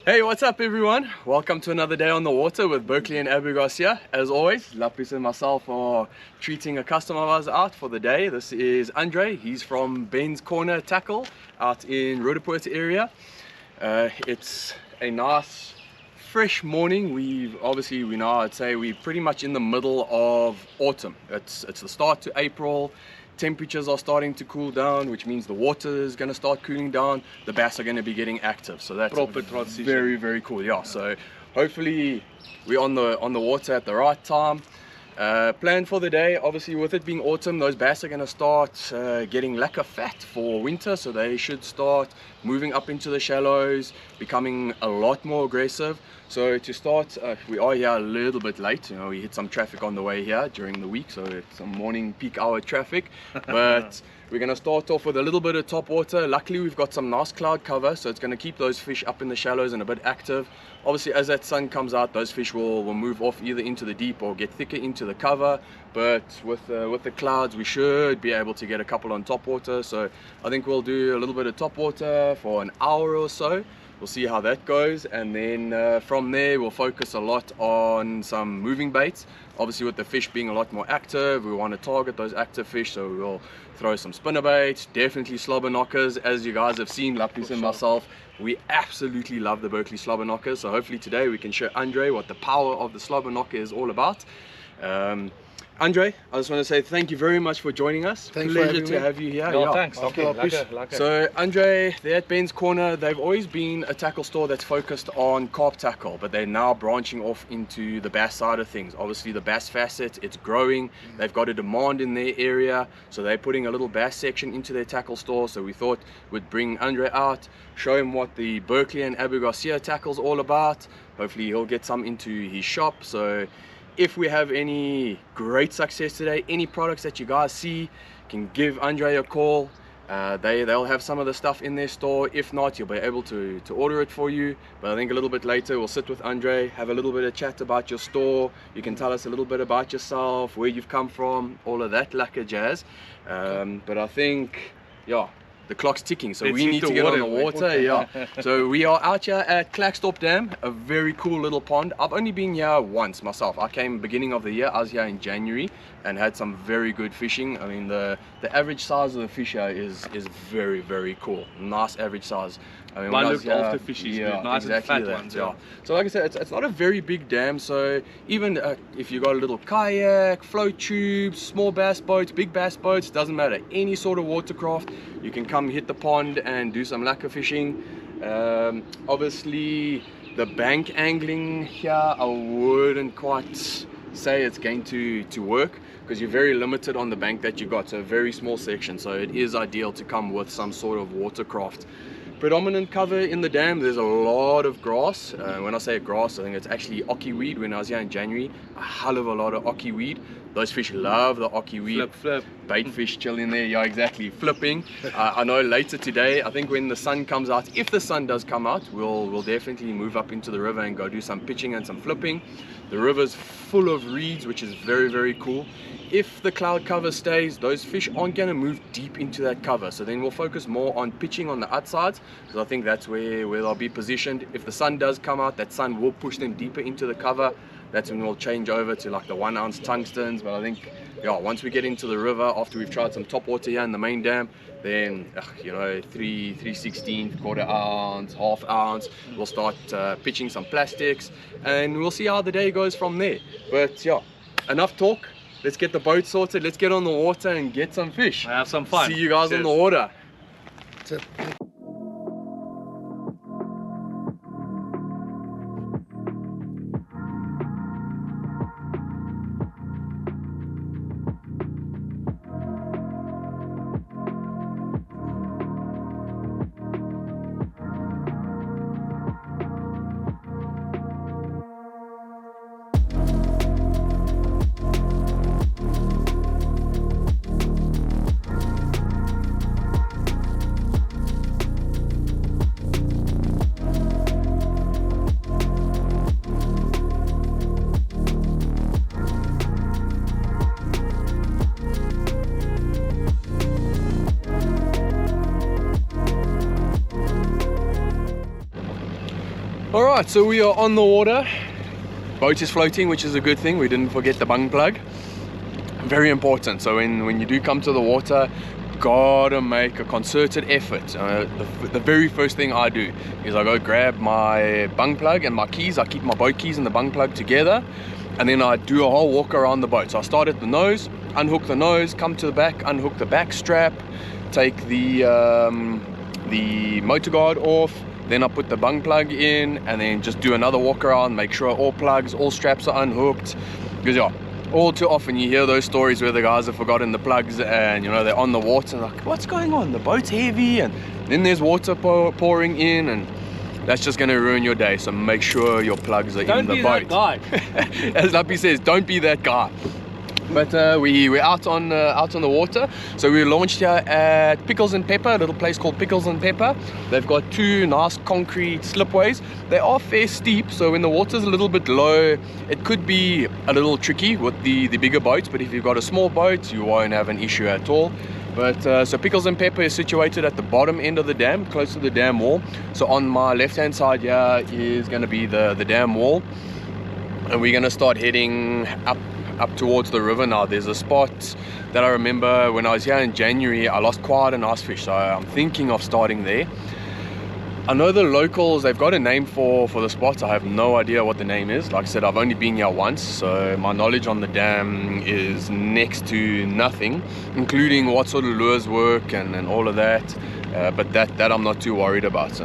Hey, what's up everyone? Welcome to another day on the water with Berkeley and Abu Garcia. As always, Lapis and myself are treating a customer of ours out for the day. This is Andre. He's from Ben's Corner Tackle out in Roodepoort area. It's a nice fresh morning. I'd say we're pretty much in the middle of autumn. It's the start to April. Temperatures are starting to cool down, which means the water is going to start cooling down. The bass are going to be getting active, so that's proper transition. Very, very cool. Yeah, so hopefully we're on the water at the right time. Plan for the day, obviously with it being autumn, those bass are going to start getting lacquer fat for winter, so they should start moving up into the shallows, becoming a lot more aggressive. So to start, we are here a little bit late. We hit some traffic on the way here during the week, so it's some morning peak hour traffic. But we're going to start off with a little bit of top water. Luckily we've got some nice cloud cover, so it's going to keep those fish up in the shallows and a bit active. Obviously as that sun comes out, those fish will move off either into the deep or get thicker into the cover. But with the clouds, we should be able to get a couple on top water. So I think we'll do a little bit of top water for an hour or so. We'll see how that goes, and then from there we'll focus a lot on some moving baits. Obviously with the fish being a lot more active, we want to target those active fish, so we'll throw some spinnerbait, definitely slobber knockers. As you guys have seen, Lapis and myself, we absolutely love the Berkeley slobber knockers, so hopefully today we can show Andre what the power of the slobber knocker is all about. Andre, I just want to say thank you very much for joining us. Thanks Pleasure to have you here. No, Yeah. thanks. Okay. So Andre, they're at Ben's Corner. They've always been a tackle store that's focused on carp tackle, but they're now branching off into the bass side of things. Obviously the bass facet, it's growing. They've got a demand in their area, so they're putting a little bass section into their tackle store. So we thought we'd bring Andre out, show him what the Berkeley and Abu Garcia tackle's all about. Hopefully he'll get some into his shop. So if we have any great success today, any products that you guys see, can give Andre a call. They'll have some of the stuff in their store. If not, you'll be able to order it for you. But I think a little bit later we'll sit with Andre, have a little bit of chat about your store. You can tell us a little bit about yourself, where you've come from, all of that lacquer jazz. But I think, yeah, the clock's ticking, so we need to get on the water. Yeah. So we are out here at Klerksdorp Dam, a very cool little pond. I've only been here once myself. I came beginning of the year. I was here in January and had some very good fishing. I mean, the average size of the fish here is very, very cool. Nice average size. I mean, I looked after fishes, yeah, nice exactly and fat that, ones. yeah. So like I said, it's not a very big dam, so even if you got a little kayak, float tubes, small bass boats, big bass boats, doesn't matter, any sort of watercraft, you can come hit the pond and do some lacquer fishing. Obviously the bank angling here, I wouldn't quite say it's going to work, because you're very limited on the bank that you got, so a very small section, so it is ideal to come with some sort of watercraft. Predominant cover in the dam, there's a lot of grass. When I say grass, I think it's actually ocky weed. When I was here in January, a hell of a lot of ocky weed. Those fish love the ocky weed. Flip. Bait fish chill in there, yeah, exactly, flipping. I know later today, I think when the sun comes out, if the sun does come out, we'll definitely move up into the river and go do some pitching and some flipping. The river's full of reeds, which is very, very cool. If the cloud cover stays, those fish aren't going to move deep into that cover, so then we'll focus more on pitching on the outsides, because I think that's where they'll be positioned. If the sun does come out, that sun will push them deeper into the cover. That's when we'll change over to like the 1 ounce tungstens. But I think, yeah, once we get into the river, after we've tried some top water here in the main dam, then 3/16, quarter ounce, half ounce, we'll start pitching some plastics, and we'll see how the day goes from there. But yeah, enough talk. Let's get the boat sorted, let's get on the water and get some fish. Have some fun. See you guys on the water. That's it. All right, so we are on the water. Boat is floating, which is a good thing. We didn't forget the bung plug. Very important. So when you do come to the water, gotta make a concerted effort. The very first thing I do is I go grab my bung plug and my keys. I keep my boat keys and the bung plug together, and then I do a whole walk around the boat. So I start at the nose, unhook the nose, come to the back, unhook the back strap, take the motor guard off, then I put the bung plug in, and then just do another walk around, make sure all plugs, all straps are unhooked. Because yeah, all too often you hear those stories where the guys have forgotten the plugs, and you know, they're on the water and like, what's going on? The boat's heavy, and then there's water pouring in, and that's just going to ruin your day. So make sure your plugs are in the boat. Don't be that guy. As Lappy says, don't be that guy. But we're out on the water. So we launched here at Pickles and Pepper, a little place called Pickles and Pepper. They've got two nice concrete slipways. They are fair steep, so when the water's a little bit low, it could be a little tricky with the bigger boats. But if you've got a small boat, you won't have an issue at all. But so Pickles and Pepper is situated at the bottom end of the dam, close to the dam wall. So on my left-hand side here is going to be the dam wall, and we're going to start heading up towards the river now. There's a spot that I remember when I was here in January, I lost quite a nice fish, so I'm thinking of starting there. I know the locals, they've got a name for the spot. I have no idea what the name is. Like I said, I've only been here once, so my knowledge on the dam is next to nothing, including what sort of lures work and all of that. But that I'm not too worried about.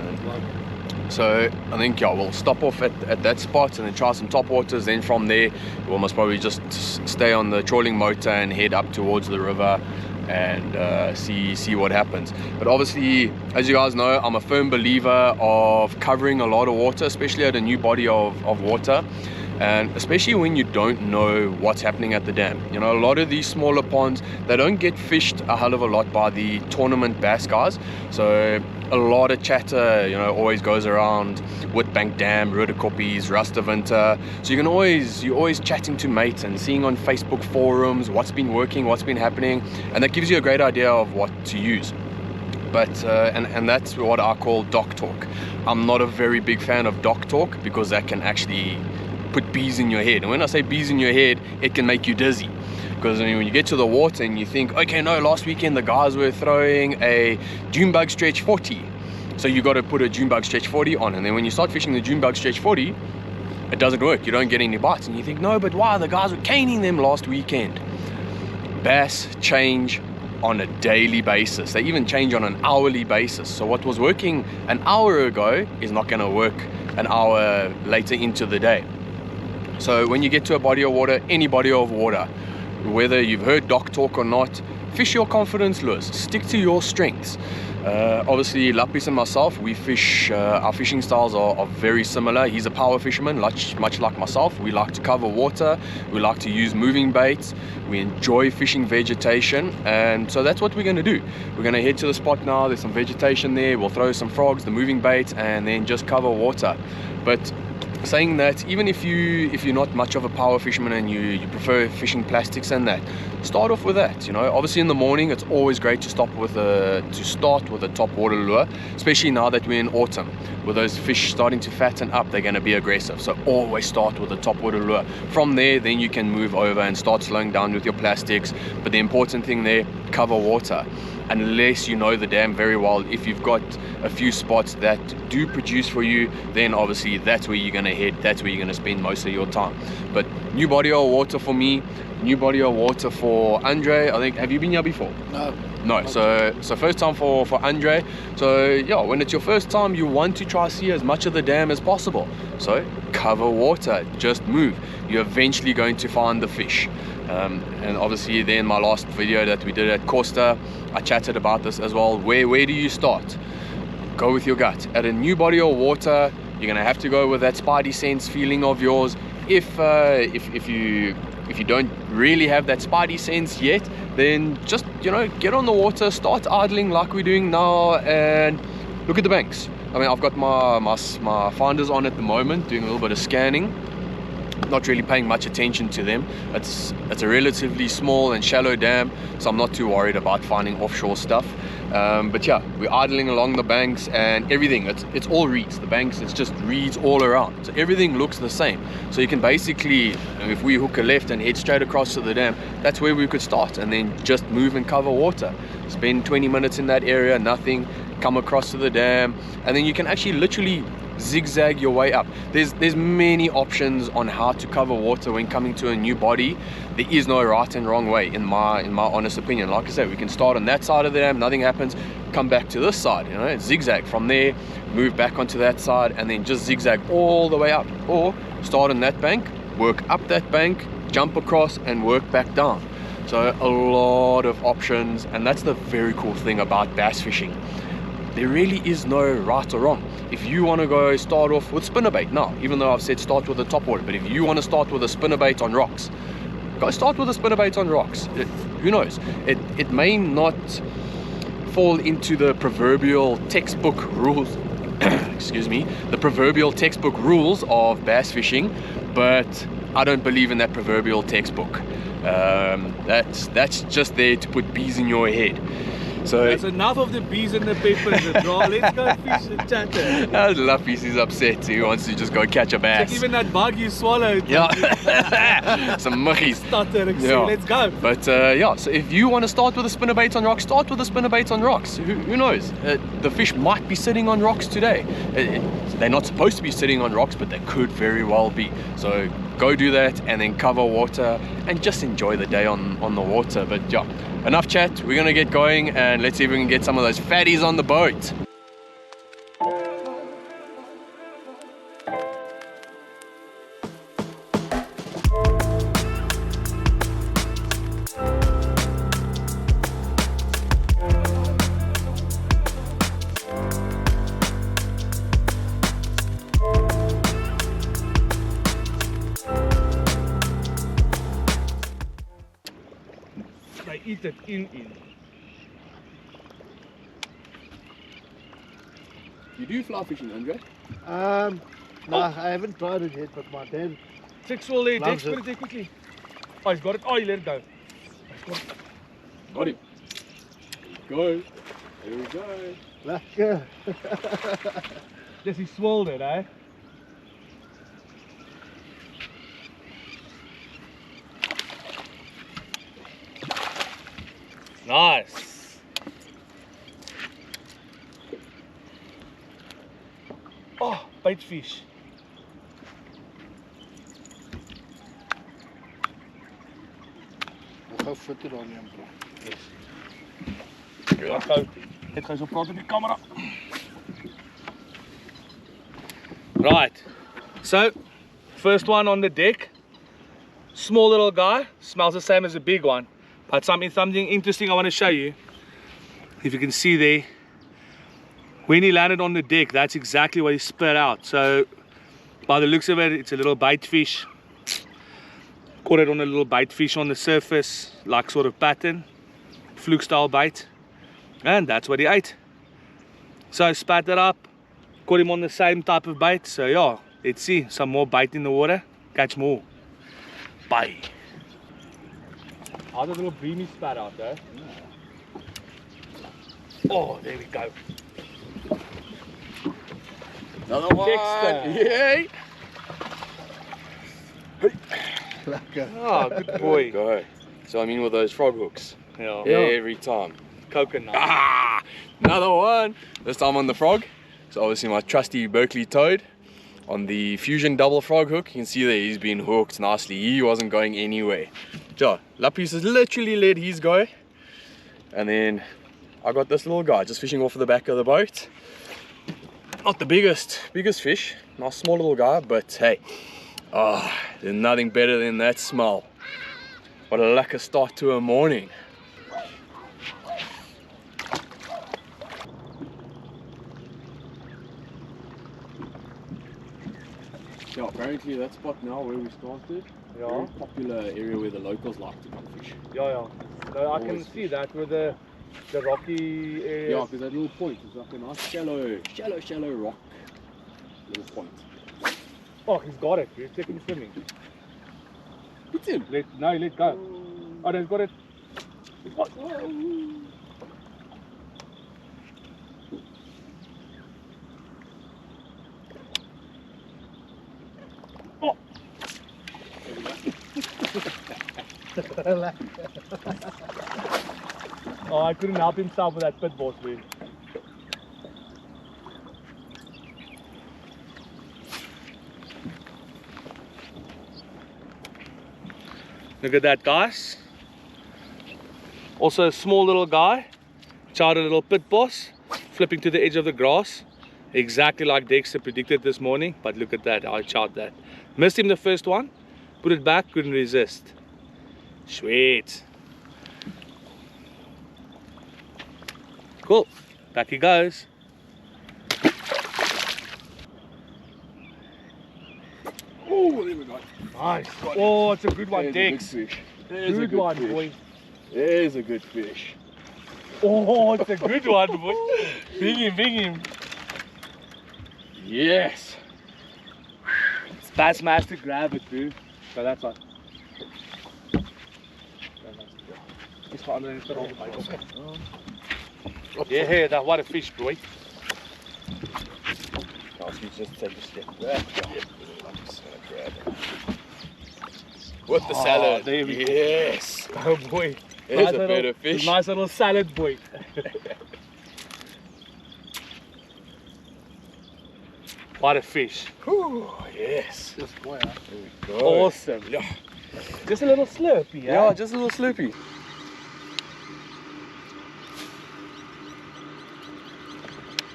So I think, yeah, we'll stop off at that spot and then try some top waters. Then from there, we'll most probably just stay on the trawling motor and head up towards the river and see what happens. But obviously, as you guys know, I'm a firm believer of covering a lot of water, especially at a new body of water. And especially when you don't know what's happening at the dam. You know, a lot of these smaller ponds, they don't get fished a hell of a lot by the tournament bass guys. So a lot of chatter, you know, always goes around Witbank Dam, Rudderkoppies, Rustaventer. So you're always chatting to mates and seeing on Facebook forums what's been working, what's been happening, and that gives you a great idea of what to use. But and that's what I call dock talk. I'm not a very big fan of dock talk because that can actually put bees in your head. And when I say bees in your head, it can make you dizzy. Because when you get to the water and you think, okay, no, last weekend the guys were throwing a June bug stretch 40. So you got to put a June bug stretch 40 on. And then when you start fishing the June bug stretch 40, it doesn't work. You don't get any bites. And you think, no, but why? The guys were caning them last weekend. Bass change on a daily basis. They even change on an hourly basis. So what was working an hour ago is not going to work an hour later into the day. So when you get to a body of water, any body of water, whether you've heard dock talk or not, fish your confidence lures. Stick to your strengths. Obviously, Lapis and myself, we fish, our fishing styles are very similar. He's a power fisherman, much like myself. We like to cover water. We like to use moving baits. We enjoy fishing vegetation. And so that's what we're going to do. We're going to head to the spot now. There's some vegetation there. We'll throw some frogs, the moving baits, and then just cover water. But saying that, even if you're not much of a power fisherman and you prefer fishing plastics and that, start off with that. You know, obviously in the morning it's always great to start with a top water lure, especially now that we're in autumn with those fish starting to fatten up. They're going to be aggressive, so always start with a top water lure. From there, then you can move over and start slowing down with your plastics. But the important thing there, cover water. Unless you know the dam very well, if you've got a few spots that do produce for you, then obviously that's where you're going to head, that's where you're going to spend most of your time. But new body of water for me, new body of water for Andre. I think, have you been here before? No. So first time for Andre. So yeah, when it's your first time, you want to try see as much of the dam as possible. So cover water, just move. You're eventually going to find the fish. And obviously then my last video that we did at Costa, I chatted about this as well. Where do you start? Go with your gut. At a new body of water, you're gonna have to go with that spidey sense feeling of yours. If you don't really have that spidey sense yet, then just, you know, get on the water, start idling like we're doing now, and look at the banks. I mean, I've got my finders on at the moment, doing a little bit of scanning. not really paying much attention to them. It's a relatively small and shallow dam, so I'm not too worried about finding offshore stuff. But yeah, we're idling along the banks and everything, it's all reeds. The banks, it's just reeds all around, so everything looks the same. So you can basically, if we hook a left and head straight across to the dam, that's where we could start, and then just move and cover water. Spend 20 minutes in that area, nothing, come across to the dam, and then you can actually literally zigzag your way up. There's many options on how to cover water when coming to a new body. There is no right and wrong way, in my honest opinion. Like I said, we can start on that side of the dam, nothing happens, come back to this side, you know, zigzag from there, move back onto that side, and then just zigzag all the way up. Or start on that bank, work up that bank, jump across, and work back down. So a lot of options, and that's the very cool thing about bass fishing. There really is no right or wrong. If you want to go start off with spinnerbait now, even though I've said start with the top water, but if you want to start with a spinnerbait on rocks, go start with a spinnerbait on rocks. Who knows? It may not fall into the proverbial textbook rules, excuse me, the proverbial textbook rules of bass fishing, but I don't believe in that proverbial textbook. That's just there to put bees in your head. So that's enough of the bees and the peppers, bro. Let's go fish and chatter. Luffy's is upset. He wants to just go catch a bass. Check even that bug you swallowed. Yeah, some muggies. Stuttering. Yeah. Let's go. But yeah, so if you want to start with a spinnerbait on rocks, start with a spinnerbait on rocks. Who knows? The fish might be sitting on rocks today. They're not supposed to be sitting on rocks, but they could very well be. So go do that, and then cover water and just enjoy the day on the water. But yeah, enough chat, we're gonna get going and let's see if we can get some of those fatties on the boat. They eat it in. You do fly fishing, Andre? No, I haven't tried it yet, but my dad Sexual there, Dex, loves put it. it there quickly. Oh, he's got it. Oh, he let it go. Got him. Go. Here we go. Lekker. Yes, he swallowed it, eh? Nice. Oh, bait fish. I'll go fit it on him, bro. Let's go. Let's go so praat op die camera. Right. So, first one on the deck. Small little guy. Smells the same as a big one. But something interesting I want to show you. If you can see there, when he landed on the deck, that's exactly what he spat out. So by the looks of it, it's a little bait fish. Caught it on a little bait fish on the surface, like sort of pattern, fluke style bait, and that's what he ate. So I spat it up, caught him on the same type of bait. So yeah, let's see some more bait in the water, catch more. Bye. How's that little breamy spat out there? Oh, there we go. Another one. Dexter. Yay. Lekker. Oh, good boy. Go. So I mean with those frog hooks. Yeah. Every time. Coconut. Ah, another one. This time on the frog. So obviously my trusty Berkeley toad on the Fusion double frog hook. You can see there he's been hooked nicely. He wasn't going anywhere. So Lapis has literally let his go. And then I got this little guy just fishing off of the back of the boat. Not the biggest fish. Nice small little guy, but hey. Oh, there's nothing better than that smell. What a lekker start to a morning. Yeah, apparently that spot now where we started, very popular area where the locals like to come fish. Yeah. No, I can Always see that with the rocky area. Yeah, because that little point is like a nice shallow rock little point. Oh, he's got it, dude. Take him swimming. It's him. Let go. Oh, no, he's got it. What? Oh. Oh, I couldn't help himself with that pit boss, dude. Look at that, guys. Also a small little guy. Charred a little pit boss. Flipping to the edge of the grass. Exactly like Dexter predicted this morning. But look at that, I charred that. Missed him the first one. Put it back, couldn't resist. Sweet. Cool. Back he goes. Oh, there we go. Nice. Oh, it's a good one, There's a Dex. good fish. There's a Good good one, fish. boy. There's a good fish. Oh, it's a good one, boy. Big him. Yes. Bass has to grab it, dude. So that's one. Yeah, that what a fish, boy. Guys, you just take a step back. With the salad. There we go. Yes. Oh boy. There's a better fish. Nice little salad, boy. What a fish. Whew, yes. Just boy, There we go. Awesome. Yeah. Just a little slurpee, Yeah, just a little sloopy.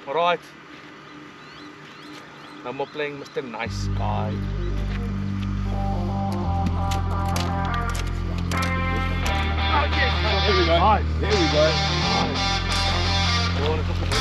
Alright. No more playing Mr. Nice Guy. There we go. Nice. There we go. Oh, and it's up the middle.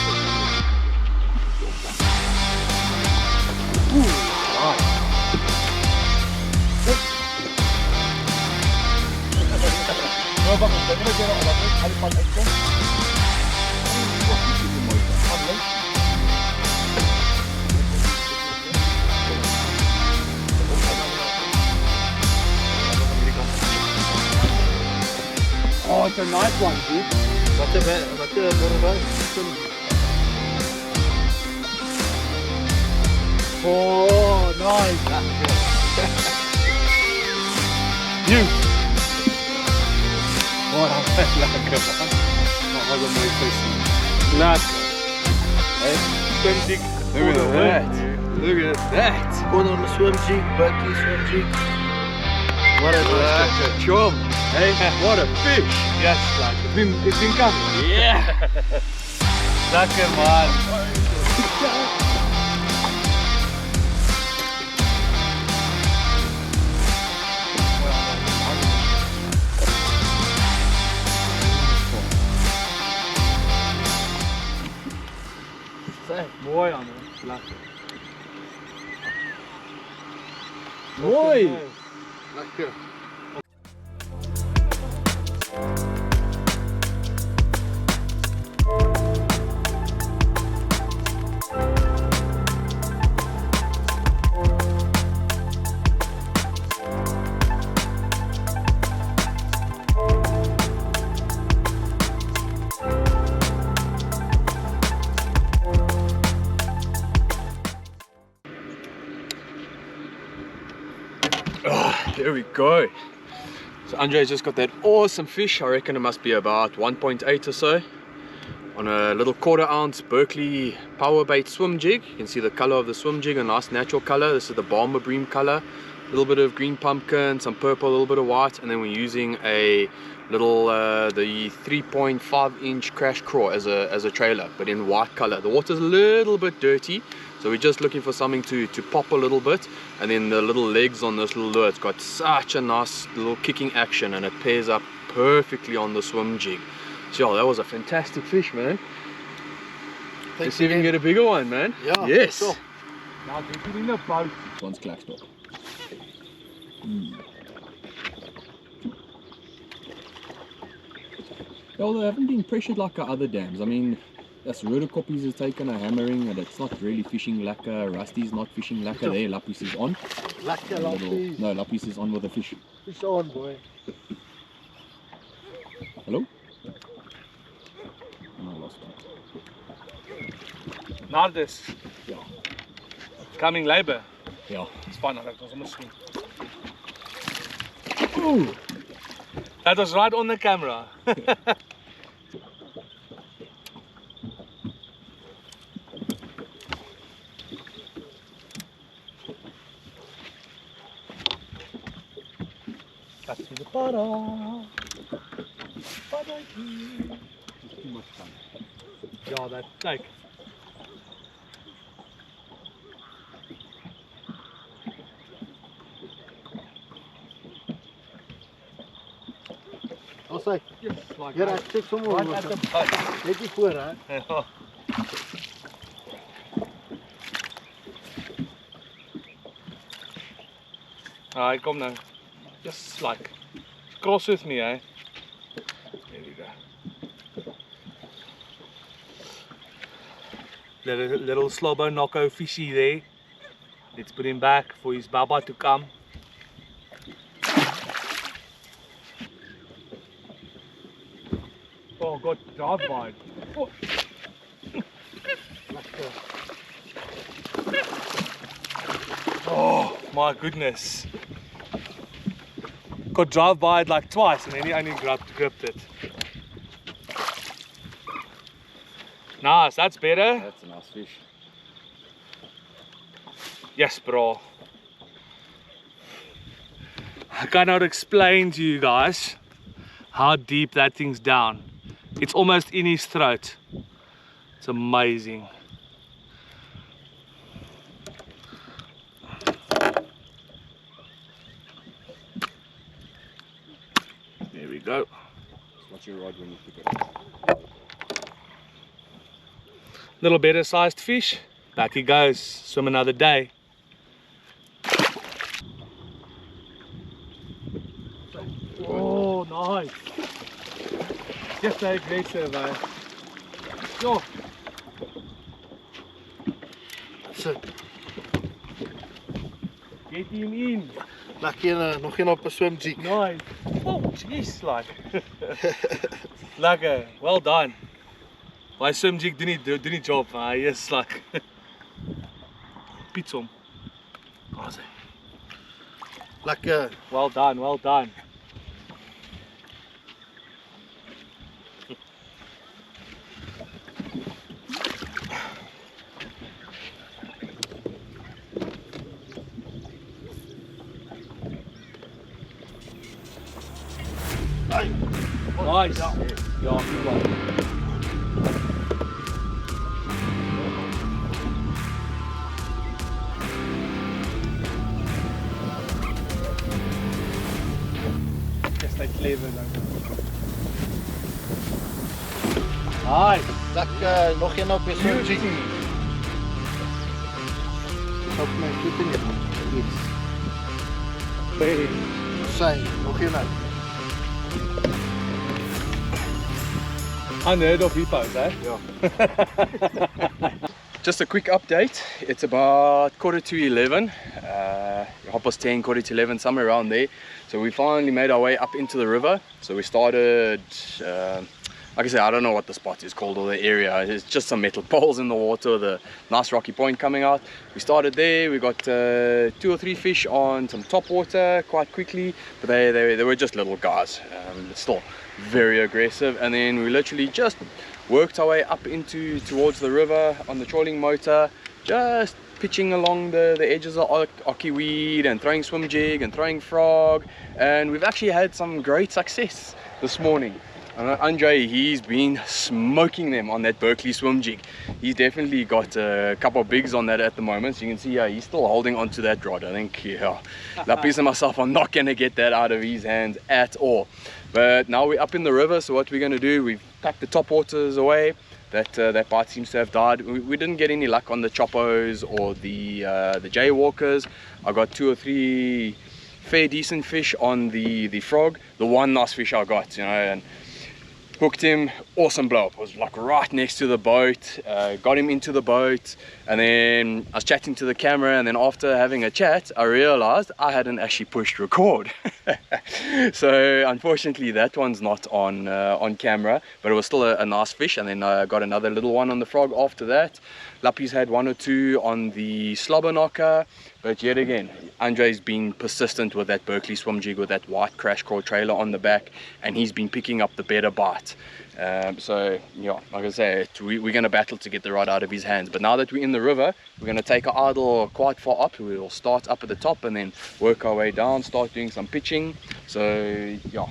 Oh, it's a nice one, dude. Wat een Oh, nice. You. What a lekker man. Dat was een mooi visje. Lekker. Hey, Swim jig. look at that. Look at that. Gewoon on the swim jig, bucky swim jig. What a Lekker chom. Hey, what a fish. Yes, like it's been coming. Yeah. Lekker man. Mooi aan hem. Lekker. Mooi. Lekker. There we go. So Andre's just got that awesome fish. I reckon it must be about 1.8 or so on a little 1/4 ounce Berkeley power bait swim jig. You can see the color of the swim jig, a nice natural color. This is the Bomber Bream color. A little bit of green pumpkin, some purple, a little bit of white, and then we're using a little the 3.5 inch crash craw as a trailer, but in white color. The water's a little bit dirty, so we're just looking for something to pop a little bit. And then the little legs on this little lure, it's got such a nice little kicking action, and it pairs up perfectly on the swim jig. So that was a fantastic fish, man. Let's see if we can get a bigger one, man. Yeah, Yes. sure. Now get it in the boat. This one's Klerksdorp. Well, they haven't been pressured like our other dams. I mean, Yes, rhodocoppies is taken a hammering, and it's not really fishing lacquer. Rusty's not fishing lacquer. There, Lapis is on. Lekker lappies. No, Lapis is on with the fish. Fish on, boy. Hello? No, I lost one. Nardus. Yeah. Coming labor. Yeah. It's fine, that was almost swing. Ooh. That was right on the camera. That's to the bottom. Too much fun. Yeah, that like. I'll say, Yes, like hier, that. ek kyk sommer Right hoe at the ons- butt. net hier voor, hè. Ja. Alright, kom nou. Just like cross with me, eh? There we go. Little slobber knocko fishy there. Let's put him back for his baba to come. Oh, got drive by. Oh. Oh my goodness. Got drive by it like twice and then he only gripped it. Nice, that's better. That's a nice fish. Yes, bro. I cannot explain to you guys how deep that thing's down. It's almost in his throat. It's amazing. There we go. Watch your rod when you pick it up. Little better sized fish. Back he goes. Swim another day. Oh, nice. Just so aggressive, eh? Yo. So, Get him in. lekker nog een op 'n swimjig. Nice. Oh, jeez, like. Lekker. Well done. My swim jig doen die job. Yes, like. Piet hom. Lekker. Well done, well done. Nice. Ja, goed man. Just like clever dan. Nice. Lekker, nog een op 'n swimjig. Op my voet in. Yes. Hey. Sy, nog een. Unheard of hippos, eh? Just a quick update. It's about 11:15. Half past 10, 11:15, somewhere around there. So we finally made our way up into the river. So we started, like I said, I don't know what the spot is called or the area. It's just some metal poles in the water with a nice rocky point coming out. We started there. We got 2 or 3 fish on some top water quite quickly, but they were just little guys. Still very aggressive. And then we literally just worked our way up towards the river on the trolling motor, just pitching along the edges of ocky weed and throwing swim jig and throwing frog, and we've actually had some great success this morning. Andre, he's been smoking them on that Berkeley swim jig. He's definitely got a couple of bigs on that at the moment. So you can see he's still holding on to that rod. I think Lapis and myself are not going to get that out of his hands at all. But now we're up in the river, so what we're going to do, we've packed the top waters away. That bite seems to have died. We didn't get any luck on the choppos or the jaywalkers. I got 2 or 3 fair decent fish on the frog. The one nice fish I got, and hooked him, awesome blow up. Was like right next to the boat, got him into the boat, and then I was chatting to the camera, and then after having a chat I realized I hadn't actually pushed record. So unfortunately that one's not on camera, but it was still a nice fish. And then I got another little one on the frog after that. Lappies had 1 or 2 on the slobber knocker, but yet again Andre's been persistent with that Berkeley swim jig with that white crash crawl trailer on the back, and he's been picking up the better bite. So yeah, like I say, we're going to battle to get the rod out of his hands. But now that we're in the river, we're going to take our idle quite far up. We'll start up at the top and then work our way down, start doing some pitching. So yeah,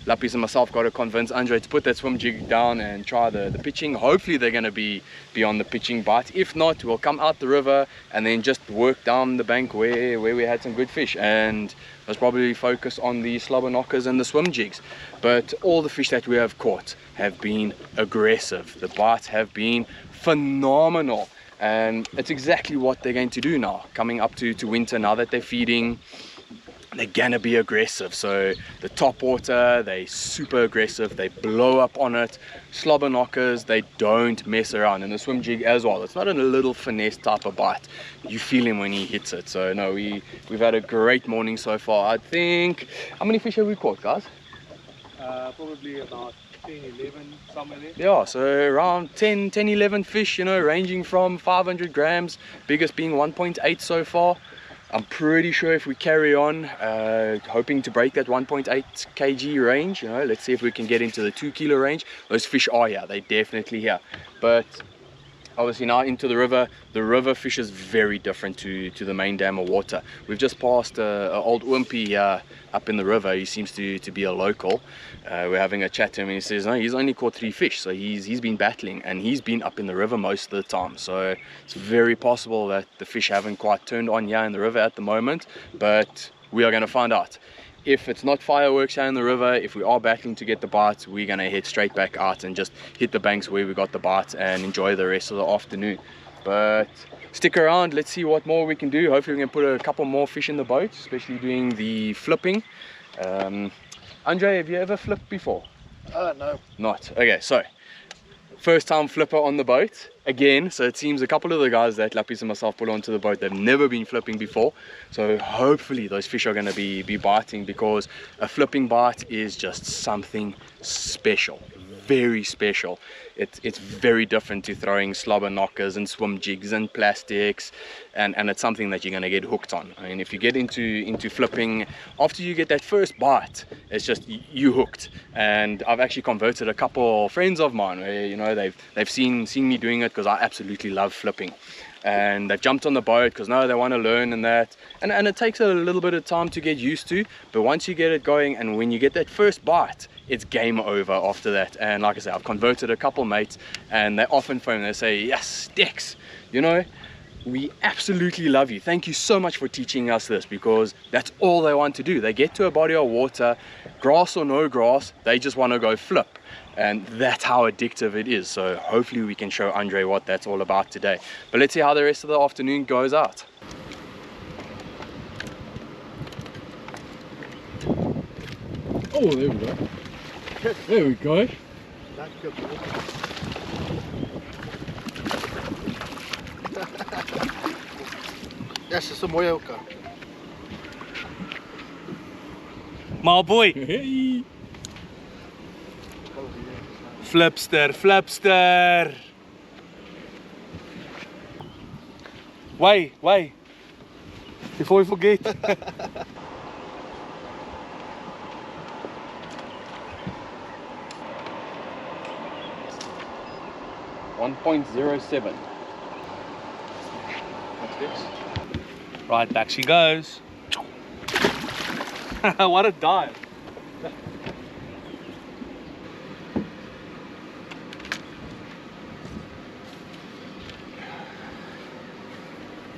Lappies and myself got to convince Andre to put that swim jig down and try the pitching. Hopefully they're going to be on the pitching bite. If not, we'll come out the river and then just work down the bank where we had some good fish, and let's probably focus on the slobber knockers and the swim jigs. But all the fish that we have caught have been aggressive. The bites have been phenomenal, and it's exactly what they're going to do now coming up to winter. Now that they're feeding, they're gonna be aggressive. So the top water, they super aggressive, they blow up on it. Slobber knockers, they don't mess around, and the swim jig as well. It's not a little finesse type of bite, you feel him when he hits it. So no, we've had a great morning so far. I think, how many fish have we caught, guys? Probably about 10, 11, somewhere there. Yeah, so around 10 11 fish, you know, ranging from 500 grams, biggest being 1.8 so far. I'm pretty sure if we carry on, hoping to break that 1.8 kg range, you know, let's see if we can get into the 2 kilo range. Those fish are here, they're definitely here. But obviously now into the river fish is very different to the main dam of water. We've just passed an old Oompie up in the river. He seems to be a local. We're having a chat to him and he says no, he's only caught 3 fish, so he's been battling, and he's been up in the river most of the time. So it's very possible that the fish haven't quite turned on here in the river at the moment, but we are going to find out. If it's not fireworks here in the river, if we are battling to get the bites, we're going to head straight back out and just hit the banks where we got the bites and enjoy the rest of the afternoon. But stick around, let's see what more we can do. Hopefully we can put a couple more fish in the boat, especially doing the flipping. Andre, have you ever flipped before? No. Not. Okay, so first time flipper on the boat again. So it seems a couple of the guys that Lappies and myself put onto the boat, they've never been flipping before. So hopefully those fish are going to be biting, because a flipping bite is just something special, very special. It's very different to throwing slobber knockers and swim jigs and plastics, and it's something that you're going to get hooked on. I mean, if you get into flipping, after you get that first bite, it's just you hooked. And I've actually converted a couple friends of mine where, you know, they've seen me doing it, because I absolutely love flipping, and they've jumped on the boat because now they want to learn and that, and it takes a little bit of time to get used to, but once you get it going and when you get that first bite, it's game over after that. And like I say, I've converted a couple mates, and they often phone, they say, yes, Dex, you know, we absolutely love you, thank you so much for teaching us this, because that's all they want to do. They get to a body of water, grass or no grass, they just want to go flip. And that's how addictive it is. So hopefully we can show Andre what that's all about today. But let's see how the rest of the afternoon goes out. Oh, there we go. There we go. Yes, it's a mooi ook. My boy. Hey. Flipster, flipster. Wait. Before we forget. 1.07. What's this? Right, back she goes. What a dive.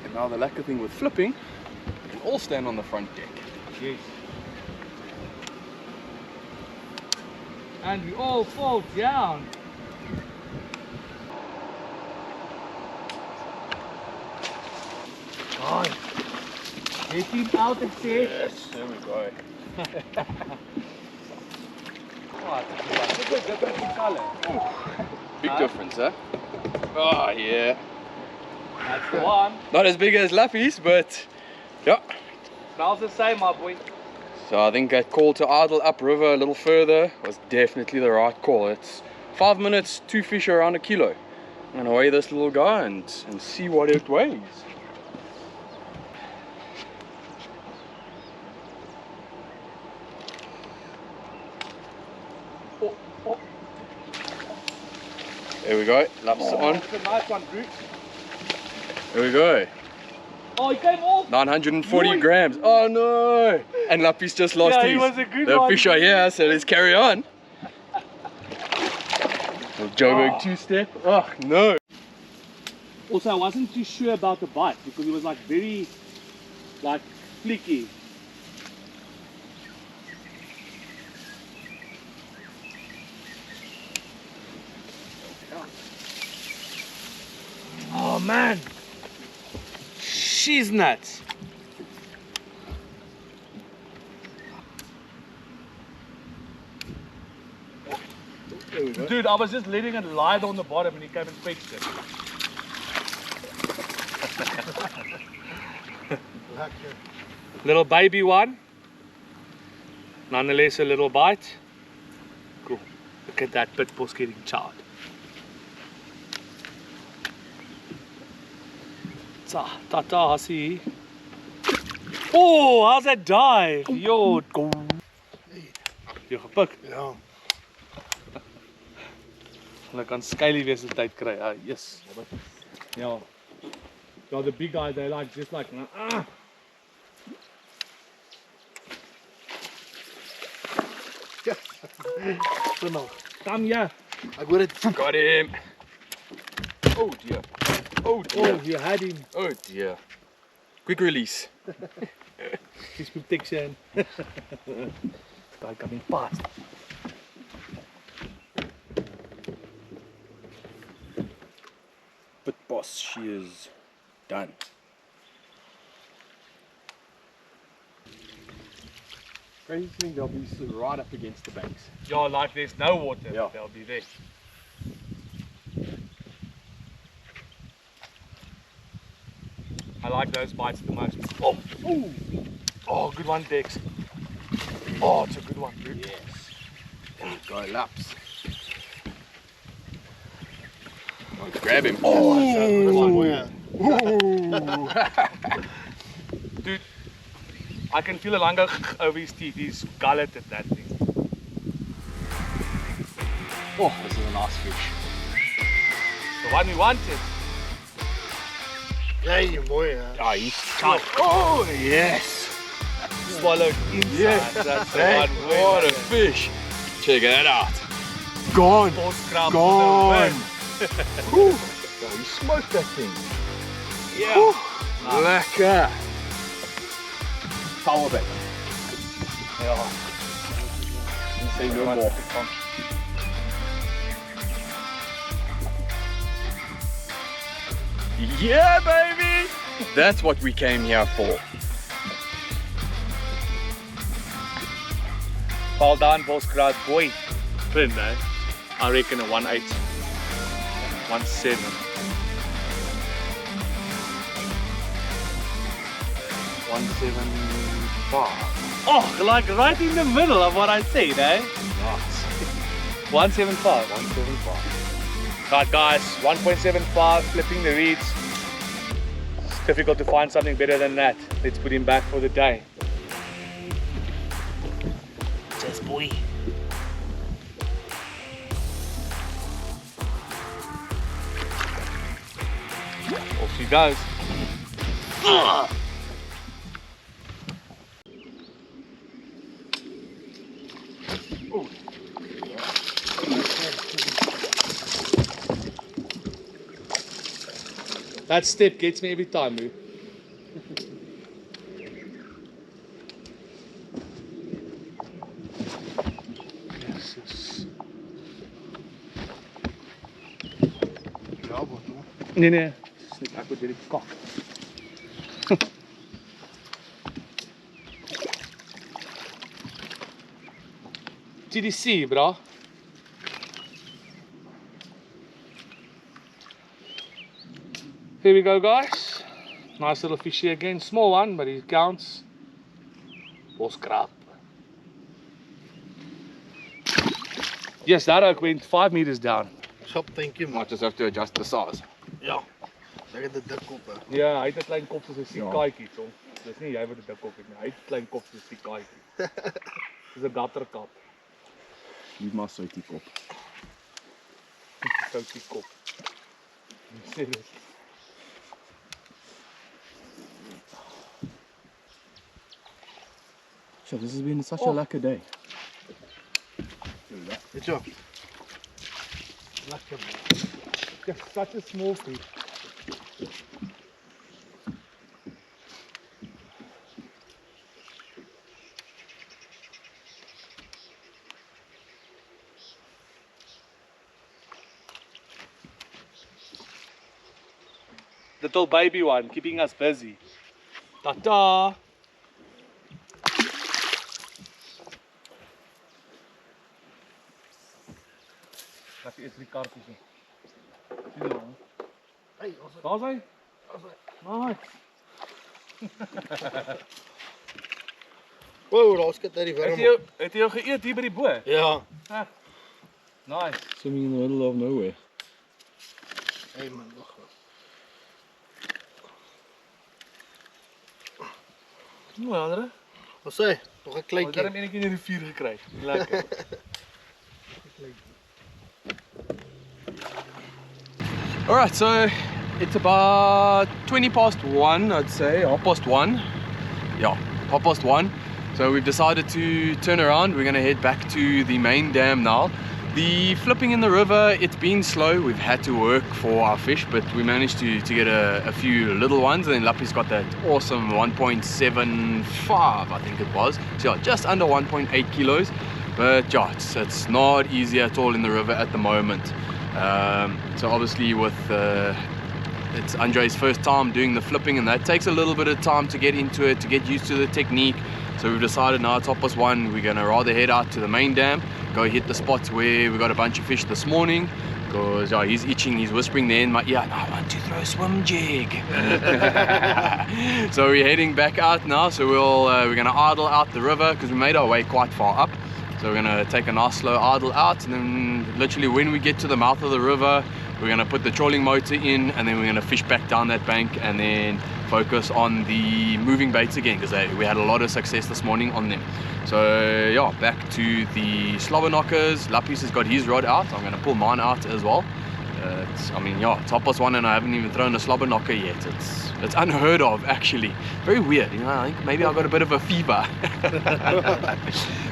And now the lucky thing with flipping, we can all stand on the front deck. Yes. And we all fall down. God. Get him out of there. Yes, there we go. Oh, it's a good one. Look at the difference in color. Big difference, huh? Oh, yeah. That's the one. Not as big as Laffy's, but yeah. Smells the same, my boy. So I think that call to idle upriver a little further was definitely the right call. It's 5 minutes, 2 fish around a kilo. I'm gonna weigh this little guy and see what it weighs. There we go, laps on. That's a nice one, Drew. There we go. Oh, he came off. 940 Yoink. grams. Oh no! And Lappy's just lost Yeah, his. he was a good the one. fish are here, so let's carry on. Little Joburg Oh. two-step. Oh no! Also, I wasn't too sure about the bite because it was like very, like, flicky. Oh man, she's nuts. Dude, I was just letting it lie on the bottom and he came and fixed it. Little baby one. Nonetheless, a little bite. Cool. Look at that pit boss getting charred. Tata, Hassie. Oh, how's that dive? Yo, go. Jy gepik. Ja. Hulle kan skylie wees die tyd kry. Yes. Ja. Ja, the big guys, they like just like Come here. I got it. Got him! Oh dear! Oh dear! Oh, you had him. Oh dear! Quick release! His protection. Guy coming fast. But boss, she is done. Crazy thing, they'll be right up against the banks. Yeah, like there's no water. Yeah. They'll be there. I like those bites the most. Oh, ooh. Oh, good one, Dex. Oh, it's a good one, dude. Yes. There we go, laps. Grab him. Oh, Yeah. dude, I can feel a longer over his teeth. He's gullet at that thing. Oh, this is a nice fish. The one we wanted. Hey, mooi, hè. Ah, he's tight. Oh, yes. Swallowed inside. Yes. That's the Hey, one. what a fish. Check that out. Gone. Gone. Gone. Ooh. Oh, he smoked that thing. Yeah. Ooh. Lekker. Power back. Yeah. Say no more. Yeah, baby! That's what we came here for. Fall down, Boskraat boy. Print, eh? I reckon a 1.8. 1.7. 175. Oh, like right in the middle of what I said, eh? Nice. 175. 175. Right, guys, 1.75, flipping the reeds. It's difficult to find something better than that. Let's put him back for the day. Cheers, boy. Off she goes. That step gets me every time, Lou. Yes. Ja, wat hoor. Nee. Ek word hierdie kak. TDC, bra. there we go, guys. Nice little fish here again. Small one, but it counts. Boskrap. Yes, that oak went 5 meters down. Stop, thank you, man. Might just have to adjust the size. Ja. Ek het 'n dik kop. Hè. Ja, hy het 'n klein kop soos 'n siek Ja. kaaitjie, so. Dis nie jy wat 'n dik kop het nie. Hy het 'n klein kop soos 'n siek kaaitjie. Dis 'n gatterkap. Leave my soetie kop. Soutie kop. Sê dit. So this has been such a lekker day. Weet jy? Lekker man. Just such a small fish. Little baby one, keeping us busy. Ta-ta! Laat eet die karpies. Sien jy hom? Hey, ons het Daar's hy. Nice. Wow, daar skit uit die Het warm. jy jou geëet hier by die boot? Ja. Nice. Swimming in the middle of nowhere. Hey man, wag. Mooi andere. Wat sê? Nog 'n Ons klein het hom keer. eenetjie in die rivier gekry. Lekker. Alright, so it's about 20 past 1, I'd say, 1:30. Yeah, 1:30. So we've decided to turn around. We're gonna head back to the main dam now. The flipping in the river, it's been slow. We've had to work for our fish, but we managed to get a few little ones. And then Lappy's got that awesome 1.75, I think it was. So yeah, just under 1.8 kilos. But yeah, it's not easy at all in the river at the moment. So obviously with it's Andre's first time doing the flipping, and that takes a little bit of time to get into it, to get used to the technique. So we've decided now it's 1:30, we're gonna rather head out to the main dam, go hit the spots where we got a bunch of fish this morning, because yeah, he's itching, he's whispering there in my ear, I want to throw a swim jig. So we're heading back out now. So we're gonna idle out the river because we made our way quite far up. So we're gonna take a nice slow idle out, and then literally when we get to the mouth of the river, we're gonna put the trolling motor in, and then we're gonna fish back down that bank and then focus on the moving baits again, because we had a lot of success this morning on them. So yeah, back to the slobber knockers. Lappy's has got his rod out. I'm gonna pull mine out as well. I mean, yeah, it's 1:30 and I haven't even thrown a slobber knocker yet. It's unheard of, actually. Very weird, you know. I think maybe I got a bit of a fever.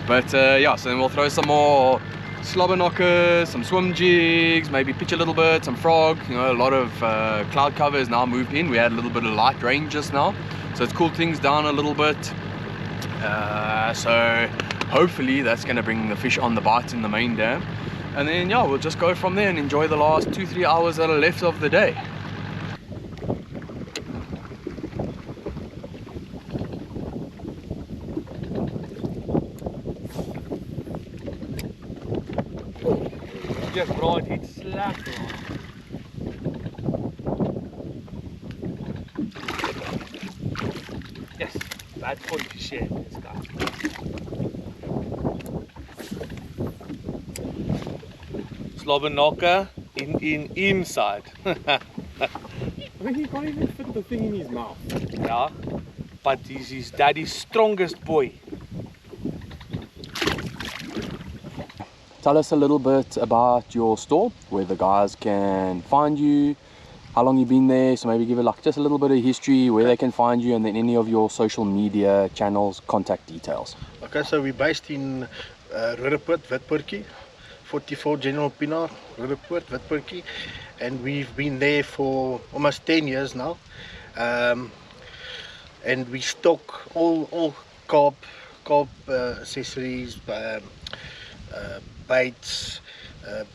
But yeah, so then we'll throw some more slobber knockers, some swim jigs, maybe pitch a little bit, some frog. You know, a lot of cloud cover is now moved in. We had a little bit of light rain just now, so it's cooled things down a little bit. So hopefully that's going to bring the fish on the bite in the main dam. And then yeah, we'll just go from there and enjoy the last 2-3 hours that are left of the day. Yes, bro, it slapped. Yes, bad quality shit, this guy. Slobber knocker inside. I think he can't even fit the thing in his mouth. Yeah, but he's his daddy's strongest boy. Tell us a little bit about your store, where the guys can find you, how long you've been there, so maybe give it like just a little bit of history, where they can find you, and then any of your social media channels, contact details. Okay, so we're based in Roodepoort, Witpoortjie, 44 General Pienaar, Roodepoort, Witpoortjie, and we've been there for almost 10 years now. And we stock all carp accessories, baits,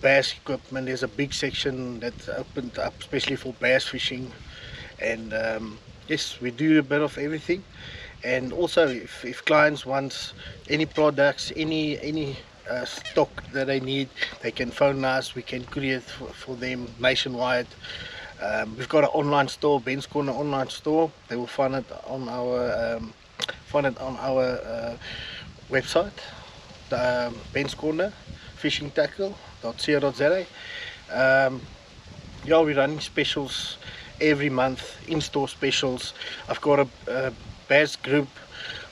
bass equipment. There's a big section that's opened up especially for bass fishing, and yes, we do a bit of everything. And also if clients want any products, any stock that they need, they can phone us. We can courier it for them nationwide. We've got an online store, Ben's Corner online store. They will find it on our website, Ben's Corner Fishing Tackle.co.za. Yeah, we're running specials every month, in-store specials. I've got a bass group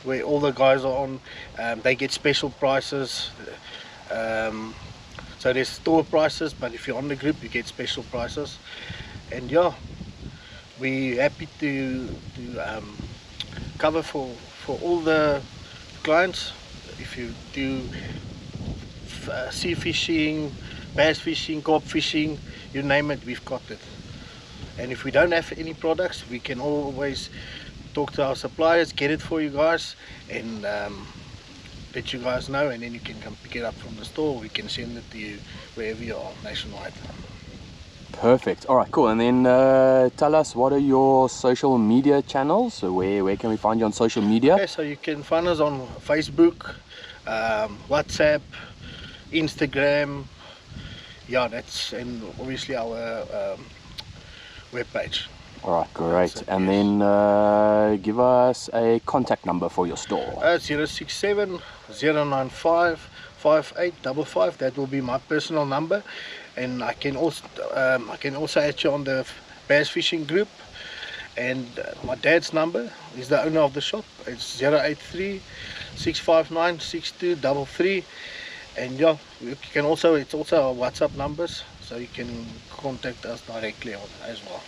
where all the guys are on. They get special prices. So there's store prices, but if you're on the group, you get special prices. And yeah, we're happy to cover for all the clients. If you do sea fishing, bass fishing, carp fishing, you name it, we've got it. And if we don't have any products, we can always talk to our suppliers, get it for you guys, and let you guys know, and then you can come pick it up from the store. We can send it to you wherever you are nationwide. Perfect. All right, cool. And then tell us, what are your social media channels? So where can we find you on social media? Okay, so you can find us on Facebook, WhatsApp, Instagram. Yeah, that's, and obviously our webpage. All right, great. So, and yes. then give us a contact number for your store. 067 095 5855. That will be my personal number, and I can also add you on the bass fishing group. And my dad's number is the owner of the shop. It's 083 659 6233. And yeah, you can also, it's also our WhatsApp numbers, so you can contact us directly as well.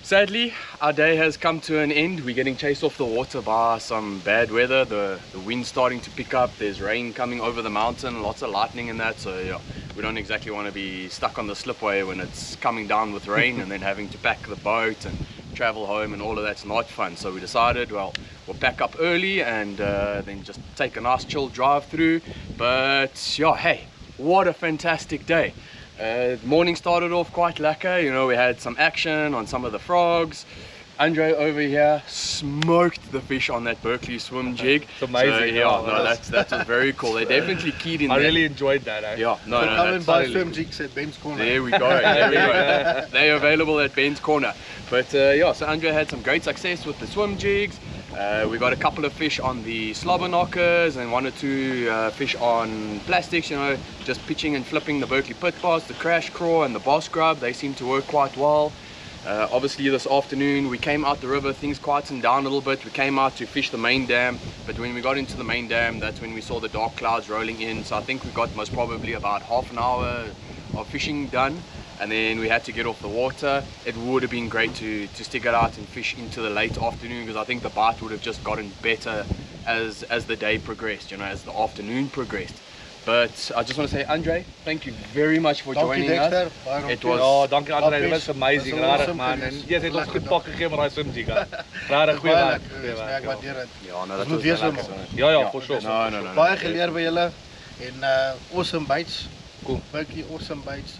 Sadly, our day has come to an end. We're getting chased off the water by some bad weather. The wind's starting to pick up. There's rain coming over the mountain, lots of lightning and that. So yeah, we don't exactly want to be stuck on the slipway when it's coming down with rain and then having to pack the boat and travel home, and all of that's not fun. So we decided, well, we'll pack up early and then just take a nice chill drive through. But yeah, hey, what a fantastic day. The morning started off quite lekker. You know, we had some action on some of the frogs. Andre over here smoked the fish on that Berkeley swim jig. It's amazing. So, yeah, no, that was very cool. They definitely keyed in. I really enjoyed that. Eh? Yeah, no, Come and buy totally. swim jigs at Ben's Corner. There we go. There we go. They're available at Ben's Corner. But yeah, so Andre had some great success with the swim jigs. We got a couple of fish on the slobber knockers and 1 or 2 fish on plastics, you know, just pitching and flipping the Berkeley pit bass, the crash craw and the boss grub. They seem to work quite well. Obviously this afternoon we came out the river, things quietened down a little bit. We came out to fish the main dam, but when we got into the main dam, that's when we saw the dark clouds rolling in. So I think we got most probably about half an hour of fishing done, and then we had to get off the water. It would have been great to stick it out and fish into the late afternoon, because I think the bite would have just gotten better as the day progressed, you know, as the afternoon progressed. But I just want to say, Andre, thank you very much for joining us. It was Oh, dankie Andre, dit was amazing, was rarig awesome man. geweest. En jy het ons goed pak gegee met daai swimjig. Rarig goeie Baie werk. lekker, ek waardeer dit. ja, no, dat Moet was wees lekker. om. Ja, for sure. No. Baie geleer by julle en awesome bites. Cool. Berkeley awesome bites.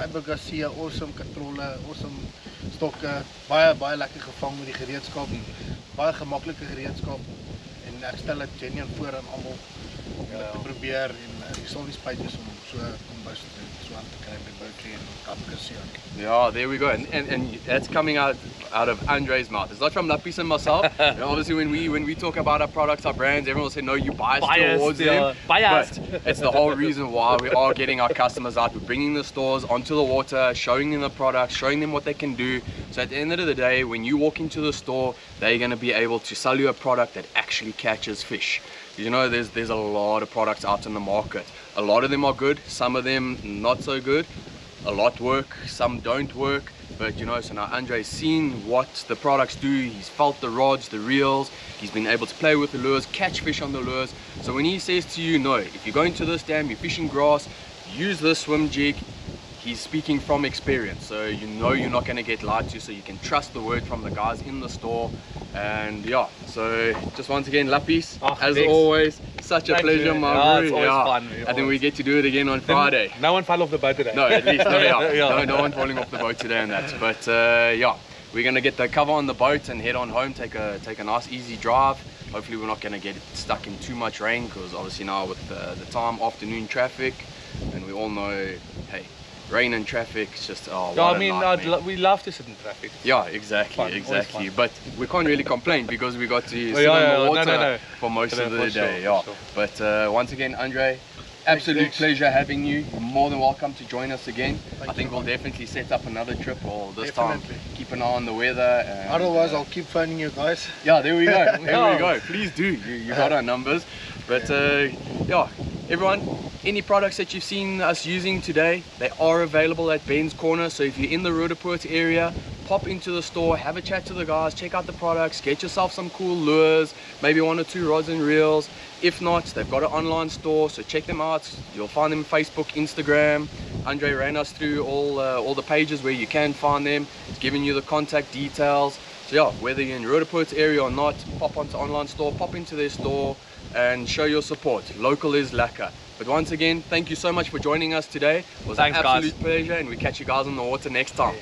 Ibergasia awesome katrolle, awesome stokke. Baie lekker gevang met die gereedskap. Baie gemaklike gereedskap. En ek stel dit genuine voor aan almal om dit te probeer, en jy sal nie spyt wees om so kombus so aan te kry by Berkeley en Ibergasia. Yeah, there we go, and that's coming out of Andre's mouth. It's not from Lapis and myself. You know, obviously, when we talk about our products, our brands, everyone will say, no, you biased towards them. Biased. But it's the whole reason why we are getting our customers out. We're bringing the stores onto the water, showing them the products, showing them what they can do. So at the end of the day, when you walk into the store, they're going to be able to sell you a product that actually catches fish. You know, there's a lot of products out in the market. A lot of them are good, some of them not so good. A lot work, some don't work, but you know, so now Andre's seen what the products do. He's felt the rods, the reels, he's been able to play with the lures, catch fish on the lures. So when he says to you, no, if you're going to this dam, you're fishing grass, use this swim jig, he's speaking from experience. So you know you're not going to get lied to, so you can trust the word from the guys in the store. And yeah, so just once again, Lapis, as thanks. always, such a pleasure, my bro. It's always fun. And then we get to do it again on Friday. No one fell off the boat today. No, at least, no, yeah. Yeah. No one falling off the boat today and that. But yeah, we're gonna get the cover on the boat and head on home, take a nice easy drive. Hopefully we're not gonna get stuck in too much rain, because obviously now with the time, afternoon traffic, and we all know, hey, rain and traffic, it's just oh, Yeah, what I a mean, nightmare. we love to sit in traffic. Yeah, exactly, Fun, always exactly. fun. But we can't really complain because we got to sit yeah, on yeah, the no, water no. for most No, of the for day. sure, Yeah. for sure. But once again, Andre, absolute Thanks. pleasure having you. You're more than welcome to join us again. I think you. we'll definitely set up another trip, or this Definitely. time keep an eye on the weather. And, Otherwise, I'll keep phoning you guys. yeah, there we go. There we Yeah. go. Please do. You got our numbers. But yeah, everyone, any products that you've seen us using today, they are available at Ben's Corner. So if you're in the Roodepoort area, pop into the store, have a chat to the guys, check out the products, get yourself some cool lures, maybe 1 or 2 rods and reels. If not, they've got an online store, so check them out. You'll find them on Facebook, Instagram. Andre ran us through all the pages where you can find them. It's giving you the contact details. So yeah, whether you're in Roodepoort area or not, pop onto online store, pop into their store and show your support. Local is lekker. But once again, thank you so much for joining us today. It was Thanks, an absolute guys. pleasure, and we catch you guys on the water next time.